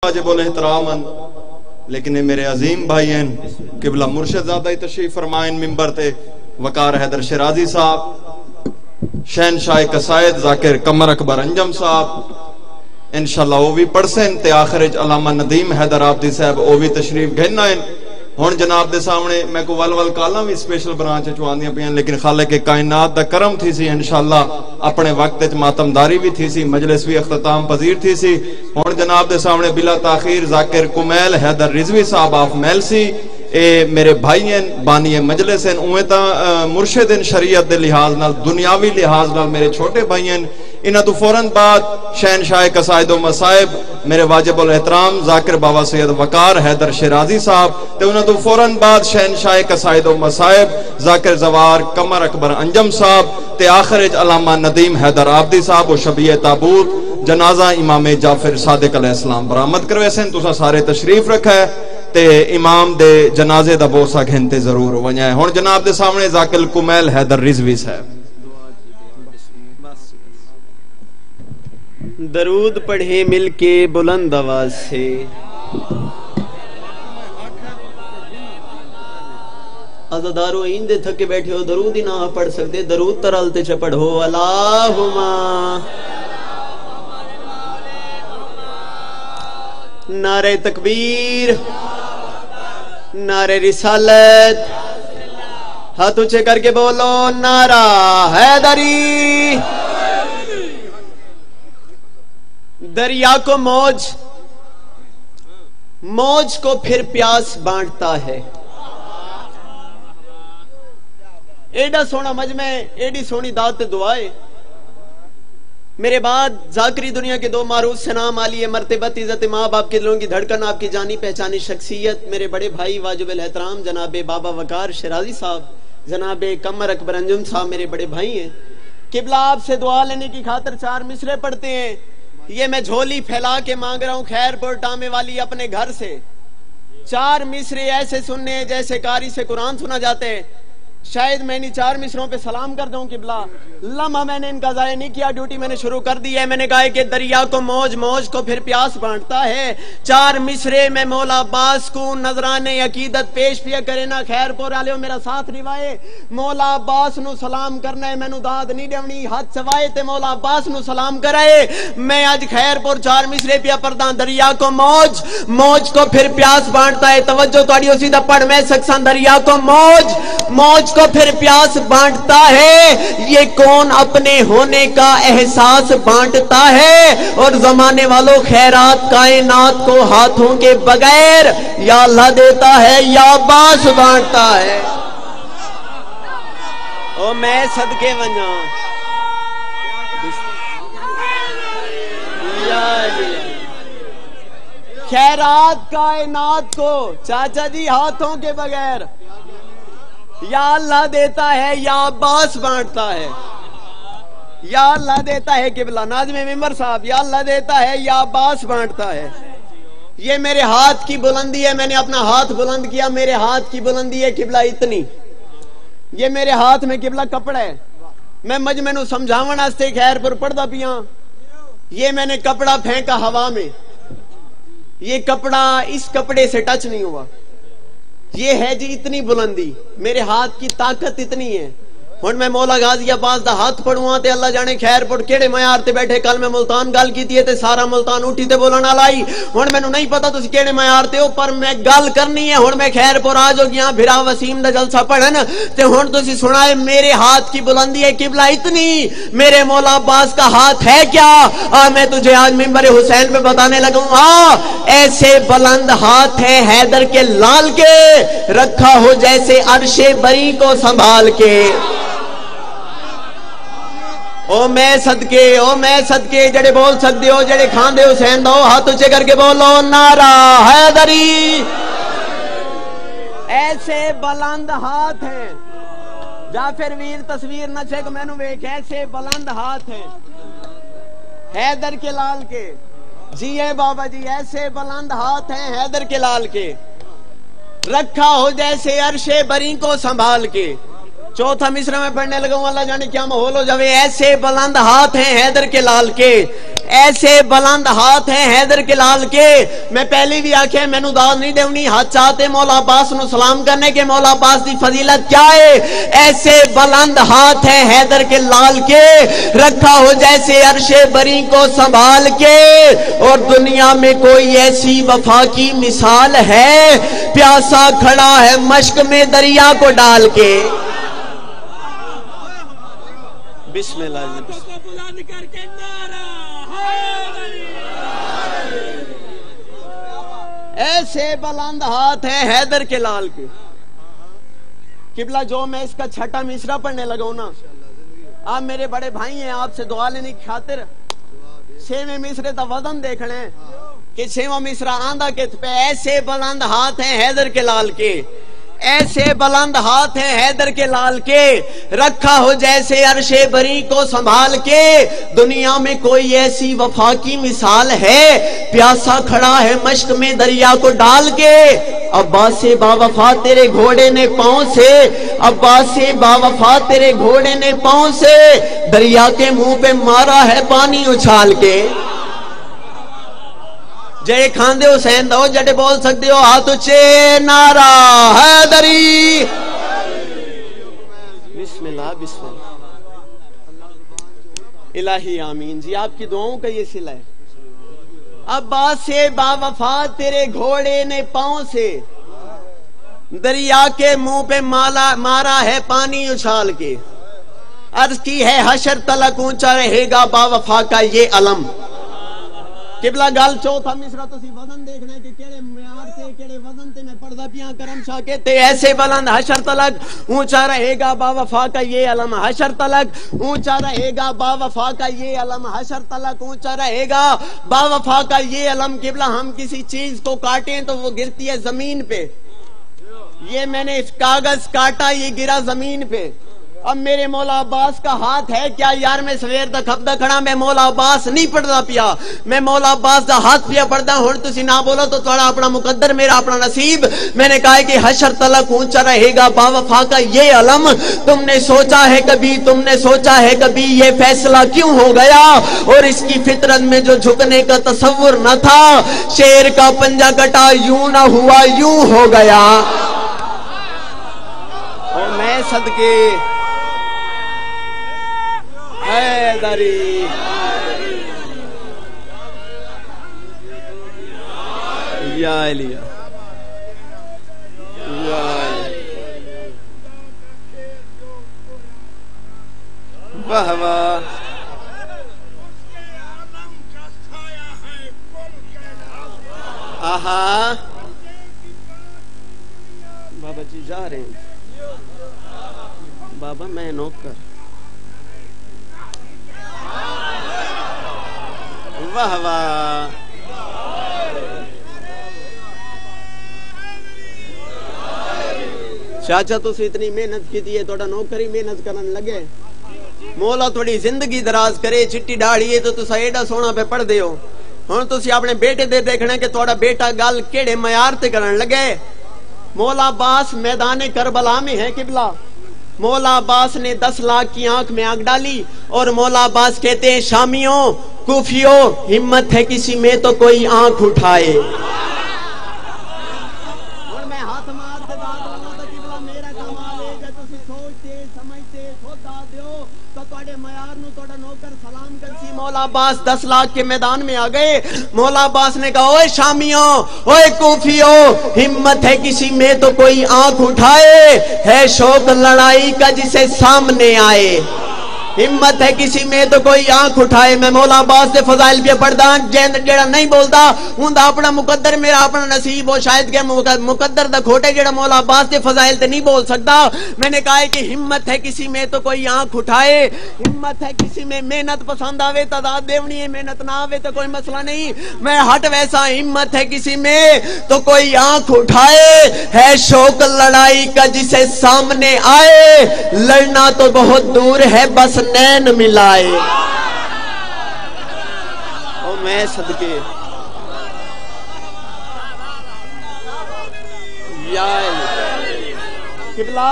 واجب الاحترام لیکن میرے عظیم بھائی ہیں قبلہ مرشد زادہ تشریف فرمائن ممبر تے وقار حیدر شیرازی صاحب، شہنشاہ قصائد ذاکر قمر اکبر انجم صاحب انشاءاللہ وہ بھی پڑھسن تے آخر علامہ ندیم حیدر آبدی صاحب وہ بھی تشریف گھننا ہیں۔ ہون جناب دے سامنے میں کو ول کالاں بھی اسپیشل برانچ چواندیاں پیاں، لیکن خالق کائنات دا کرم تھی سی انشاءاللہ اپنے وقت وچ ماتمداری بھی تھی سی، مجلس بھی اختتام پذیر تھی سی۔ ہون جناب دے سامنے بلا تاخیر ذاکر کمیل حیدر رضوی صاحب آف میل سی، اے میرے بھائی ہیں بانی مجلس ہیں، اویں تا مرشد ان شریعت دے لحاظ نال دنیاوی لحاظ نال میرے چھوٹے بھائی ہیں۔ انہاں تو فوراً بعد شہنشاہ قصائد و مصائب میرے واجب الاحترام ذاکر بابا سید وقار حیدر شیرازی صاحب تے انہاں تو فوراً بعد شہنشاہ قصائد و مصائب ذاکر زوار قمر اکبر انجم صاحب تے آخر علامہ ندیم حیدر آبدی صاحب و شبیہ تابوت جنازہ امام جعفر صادق علیہ السلام برآمد کروے سن۔ تساں سارے تشریف رکھا ہے تے امام دے جنازے دا بوسا گھنتے ضرور ونجا ہے۔ ہن جناب دے سامنے ذاکر کمیل حیدر رضوی صاحب درود پڑھے مل کے بلند آواز سے۔ عزادارو ایندے تھکے بیٹھے ہو درود ہی نہ پڑھ سکتے، درود ترالتے چھ پڑھو اللہم نعرہ تکبیر، نعرہ رسالت، ہاتھ اونچے کر کے بولو نعرہ حیدری۔ دریا کو موج کو پھر پیاس بانٹتا ہے۔ ایڈا سونا مجمع، ایڈی سونی دعوت دعائے۔ میرے بعد ذاکری دنیا کے دو معروف سنام عالی مرتبت عزت ماں باپ کے دلوں کی دھڑکن، آپ کی جانی پہچانی شخصیت میرے بڑے بھائی واجب الاحترام جناب بابا وقار شیرازی صاحب، جناب قمر اکبر انجم صاحب میرے بڑے بھائی ہیں۔ قبلہ آپ سے دعا لینے کی خاطر 4 مصرے پڑھتے ہیں۔ یہ میں جھولی پھیلا کے مانگ رہا ہوں خیر پور ٹامے والی اپنے گھر سے۔ 4 مصرے ایسے سننے ہیں جیسے قاری سے قرآن سنا جاتے ہیں۔ شاید میں نے 4 مصروں پہ سلام کر دوں قبلہ، لمحہ میں نے ان کا ضائع نہیں کیا، ڈیوٹی میں نے شروع کر دی ہے۔ میں نے کہا کہ دریا کو موج کو پھر پیاس بانٹتا ہے۔ 4 مصرے میں مولا عباس کو نذرانے عقیدت پیش پیا کرے نا خیر پور والے میرا ساتھ نبھائے۔ مولا عباس نو سلام کرنا ہے، مینوں داد نہیں دیونی، ہاتھ چوائے تے مولا عباس نو سلام کرائے۔ میں آج خیر پور 4 مصرے پیا پرداں، دریا کو موج کو پھر پیاس بانٹتا ہے۔ توجہ تہاڈی اسی دا پڑھ میں سکساں، دریا کو موج کو پھر پیاس بانٹتا ہے۔ یہ کون اپنے ہونے کا احساس بانٹتا ہے، اور زمانے والوں خیرات کائنات کو ہاتھوں کے بغیر یا اللہ دیتا ہے یا عباس بانٹتا ہے۔ او میں صدقے ونجاں خیرات کائنات کو چاچا جی ہاتھوں کے بغیر یا اللہ دیتا ہے یا عباس بانٹتا ہے۔ یا اللہ دیتا ہے قبلہ ناظم ممبر صاحب، یا اللہ دیتا ہے یا عباس بانٹتا ہے۔ یہ میرے ہاتھ کی بلندی ہے، میں نے اپنا ہاتھ بلند کیا، میرے ہاتھ کی بلندی ہے قبلہ اتنی۔ یہ میرے ہاتھ میں قبلہ کپڑا ہے، میں مجمع نو سمجھاون واسطے خیر پر پڑھدا پیاں۔ یہ میں نے کپڑا پھینکا ہوا میں، یہ کپڑا اس کپڑے سے ٹچ نہیں ہوا۔ یہ ہے جی اتنی بلندی، میرے ہاتھ کی طاقت اتنی ہے۔ ہن میں مولا غازی عباس دا ہاتھ پڑھواں تے اللہ جانے خیر پڑھ کیڑے معیار تے بیٹھے۔ کل میں ملتان گل کیتی ہے تے سارا ملتان اٹھی تے بولن والا آئی۔ ہن مینوں نہیں پتہ تسی کیڑے معیار تے ہو، پر میں گل کرنی ہے۔ ہن میں خیر پور آ جو گیا بھرا وسیم دا جلسہ پڑھن تے ہن تسی سنائے میرے ہاتھ کی بلندی ہے قبلہ اتنی، میرے مولا عباس کا ہاتھ ہے کیا؟ میں تجھے آج منبر حسین پہ بتانے لگا ہوں۔ ایسے بلند ہاتھ ہے حیدر کے لال کے، رکھا ہو جیسے عرش بری کو سنبھال کے۔ او میں صدقے جڑے بول سکتے ہو، جڑے کھاندے حسین دو ہاتھ اونچے کر کے بولو نعرہ حیدری۔ ایسے بلند ہاتھ ہیں، جعفر ویر تصویر نہ چھک مینوں ویکھ، ایسے بلند ہاتھ ہیں حیدر کے لال کے۔ جی اے بابا جی، ایسے بلند ہاتھ ہیں حیدر کے لال کے، رکھا ہو جیسے عرش بری کو سنبھال کے۔ चौथा मिसरा में पढ़ने लगा हूं, अल्लाह जाने क्या माहौल हो जावे। ऐसे बुलंद हाथ हैं हैदर के लाल के, ऐसे बुलंद हाथ हैं हैदर के लाल के। मैं पहले भी आख्या मैनू दाद नहीं देवनी, हाथ चाहते मौला अब्बास नु सलाम करने के। मौला अब्बास दी फजीलत क्या है? ऐसे बुलंद हाथ हैं हैदर के लाल के, रखा हो जैसे अरशे बरी को संभाल के। और दुनिया में कोई ऐसी वफा की मिसाल है, प्यासा खड़ा है मश्क में दरिया को डाल के। बिस्मिल्लाह करके ऐसे बुलंद हाथ है हैदर के लाल के। किबला जो मैं इसका छठा मिसरा पढ़ने लगा हूं ना, आप मेरे बड़े भाई हैं, आपसे दुआ लेने की खातिर छेवें मिसरे का वजन देख लें कि छेवां मिसरा आंदा के पे ऐसे बुलंद हाथ हैं हैदर के लाल के, ऐसे बुलंद हाथ हैं हैदर के लाल के, रखा हो जैसे अरशे बरी को संभाल के। दुनिया में कोई ऐसी वफा की मिसाल है, प्यासा खड़ा है मश्क में दरिया को डाल के। अब्बास से बावफा तेरे घोड़े ने पांव से, अब्बास से बावफा तेरे घोड़े ने पांव से, दरिया के मुंह पे मारा है पानी उछाल के। जय खांदे हुसैन दो जड़े बोल सकते हो हाथ उच्चे, नारा हैदरी। बिस्मिल्लाह बिस्मिल्लाह। इलाही आमीन जी, आपकी दुआओं का ये सिला है। अब्बास से बावफा तेरे घोड़े ने पांव से, दरिया के मुंह पे मारा है पानी उछाल के। अर्ज की है हशर तलक ऊंचा रहेगा बावफा का ये अलम। किबला गल चौथा मिसरा तुसी वजन देखना कि केड़े म्यार ते केड़े वजन ते मैं पढ़दा पिया करम शाह के ते ऐसे बुलंद हशर तलक ऊंचा रहेगा बावफा का ये अलम, हशर तलक ऊंचा रहेगा बावफा का ये अलम, हशर तलक ऊंचा रहेगा बावफा का ये अलम। किबला हम किसी चीज को काटें तो वो गिरती है जमीन पे, ये मैंने इस कागज काटा ये गिरा जमीन पे। अब मेरे मौला अब्बास का हाथ है क्या यार, मैं सवेर तक हफ्ता खड़ा मैं मौला अब्बास नहीं पढ़दा पिया, मैं मौला अब्बास का हाथ पिया पढ़दा। हुण तुसी ना बोलो तो थोड़ा अपना मुकद्दर मेरा अपना नसीब। मैंने कहा है कि हशर तलक ऊंचा रहेगा बावफा का ये अलम। तुमने सोचा है कभी, तुमने सोचा है कभी ये फैसला क्यों हो गया, और इसकी फितरत में जो झुकने का तसव्वुर न था, शेर का पंजा कटा यूं ना हुआ यूं हो गया। और मैं सदके हैदरी या अलिया वाह वाह। आहा बाबा जी जा रहे हैं, बाबा मैं नौकर। वाह वाह। चाचा तुसी इतनी मेहनत की थी, थोड़ा नौकरी मेहनत करन लगे, मौला थोड़ी जिंदगी दराज करे। चिट्टी दाढ़ी है तो तुसा एडा सोना पे पढ़ दे हो। हुण तुसी अपने बेटे दे देखना कि थोड़ा बेटा गल केड़े मयार ते करन लगे। मौला अब्बास मैदान करबला में है किबला। मौला अब्बास ने 10 लाख की आंख में आग डाली और मौला अब्बास कहते हैं शामियों कूफियों, हिम्मत है किसी में तो कोई आंख उठाए। और मैं हाथ मार के दाद दूंगा तो किबला मेरा कमाल है कि तुसी सोचते समझते खुद आते हो तो ਤੁਹਾਡੇ मयार नु ਤੁਹਾਡਾ नौकर सलाम करसी। मौला अब्बास 10 लाख के मैदान में आ गए। मौला अब्बास ने कहा ओए शामियों, ओए कूफियों, हिम्मत है किसी में तो कोई आंख उठाए, है शौक लड़ाई का जिसे सामने आए। हिम्मत है किसी में तो कोई आंख उठाए। मैं मौला अब्बास दे फजाइल पे पढ़दा जेड़ा नहीं बोलदा उनदा अपना मुकद्दर मेरा अपना नसीब हो। शायद के मुकद्दर दा खोटे जेड़ा मौला अब्बास दे फजाइल ते नहीं बोल सकता। मैंने कहा है कि हिम्मत है किसी में तो कोई आंख उठाए, हिम्मत है किसी में मेहनत पसंद आवे तो दाद देवनी है, मेहनत ना आवे तो कोई मसला नहीं। मैं हट वैसा हिम्मत है किसी में तो कोई आंख उठाए, है शौक लड़ाई का जिसे सामने आए, लड़ना तो बहुत दूर है बस नैन मिलाए। ओ मैं सदके किबला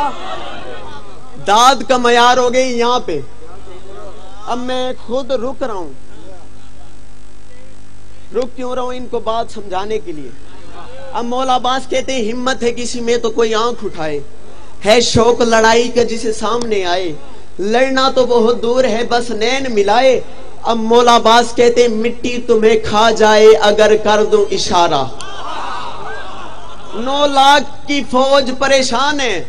दाद का मयार हो गई यहाँ पे। अब मैं खुद रुक रहा हूं, रुक क्यों रहा हूं इनको बात समझाने के लिए। अब मौला अब्बास कहते हैं हिम्मत है किसी में तो कोई आंख उठाए, है शौक लड़ाई का जिसे सामने आए, लड़ना तो बहुत दूर है बस नैन मिलाए। अब मौला अब्बास कहते हैं मिट्टी तुम्हें खा जाए अगर कर दूं इशारा। 9 लाख की फौज परेशान है,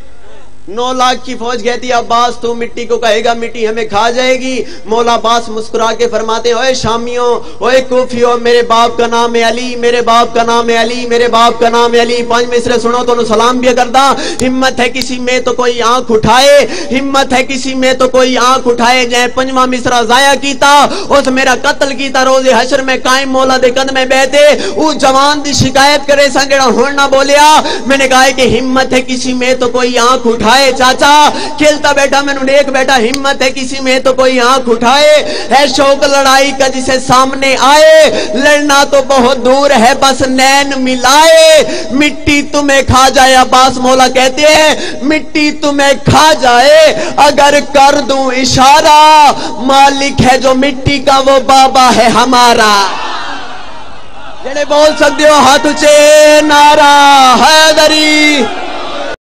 9 लाख की फौज कहती है अब्बास तू मिट्टी को कहेगा मिट्टी हमें खा जाएगी। मौला अब्बास मुस्कुरा के फरमाते हैं ओए शामियों, ओए कूफियों, मेरे बाप का नाम है अली, मेरे बाप का नाम है अली, मेरे बाप का नाम है अली। 5 मिसरे सुनो तो सलाम भी करदा। हिम्मत है किसी में तो कोई आंख उठाए, हिम्मत है किसी में तो कोई आंख उठाए। जै 5वां मिसरा जाया कीता उस मेरा कत्ल कीता, रोजे हशर में कायम मौला दे कद में बैठे उस जवान दी शिकायत करे संगड़ा होड़ ना बोलिया। मैंने कहा कि हिम्मत है किसी में तो कोई आंख उठाए। चाचा खेलता बैठा मैंने देख बैठा, हिम्मत है किसी में तो कोई आंख उठाए, है शौक लड़ाई का जिसे सामने आए, लड़ना तो बहुत दूर है बस नैन मिलाए। मिट्टी तुम्हें खा जाए, अब्बास मौला कहते हैं मिट्टी तुम्हें खा जाए अगर कर दूं इशारा। मालिक है जो मिट्टी का वो बाबा है हमारा। जेड़े बोल सकते हो हाथ ऊंचे नारा हैदरी।